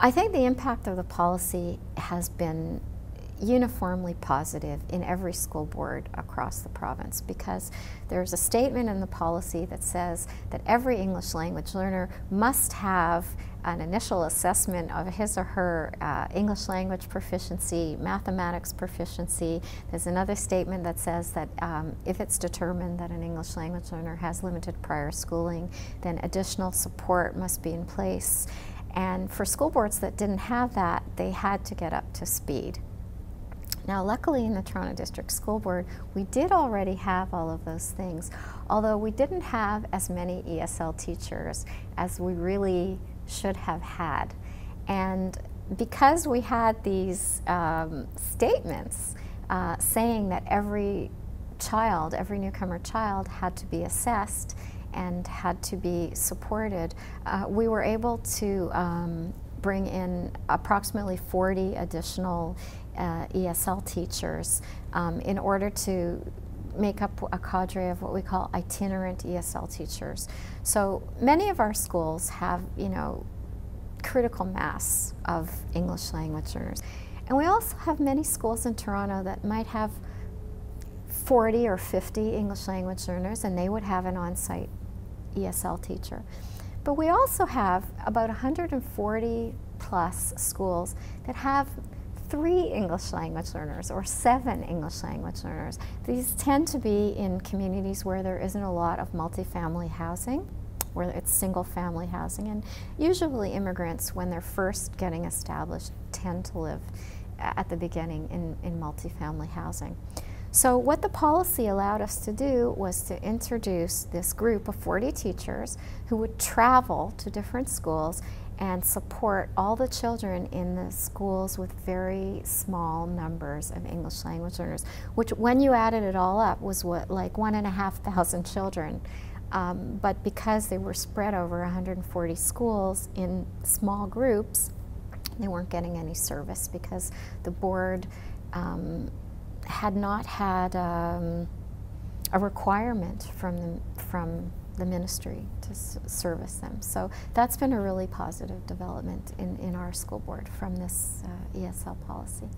I think the impact of the policy has been uniformly positive in every school board across the province, because there's a statement in the policy that says that every English language learner must have an initial assessment of his or her English language proficiency, mathematics proficiency. There's another statement that says that if it's determined that an English language learner has limited prior schooling, then additional support must be in place. And for school boards that didn't have that, they had to get up to speed. Now, luckily in the Toronto District School Board, we did already have all of those things, although we didn't have as many ESL teachers as we really should have had. And because we had these statements saying that every child, every newcomer child had to be assessed and had to be supported, we were able to bring in approximately 40 additional ESL teachers in order to make up a cadre of what we call itinerant ESL teachers. So many of our schools have, critical mass of English language learners. And we also have many schools in Toronto that might have 40 or 50 English language learners, and they would have an on-site ESL teacher. But we also have about 140 plus schools that have 3 English language learners or 7 English language learners. These tend to be in communities where there isn't a lot of multifamily housing, where it's single family housing, and usually immigrants, when they're first getting established, tend to live at the beginning in multifamily housing. So what the policy allowed us to do was to introduce this group of 40 teachers who would travel to different schools and support all the children in the schools with very small numbers of English language learners, which when you added it all up was like 1,500 children. But because they were spread over 140 schools in small groups, they weren't getting any service because the board had not had a requirement from the ministry to service them. So that's been a really positive development in our school board from this ESL policy.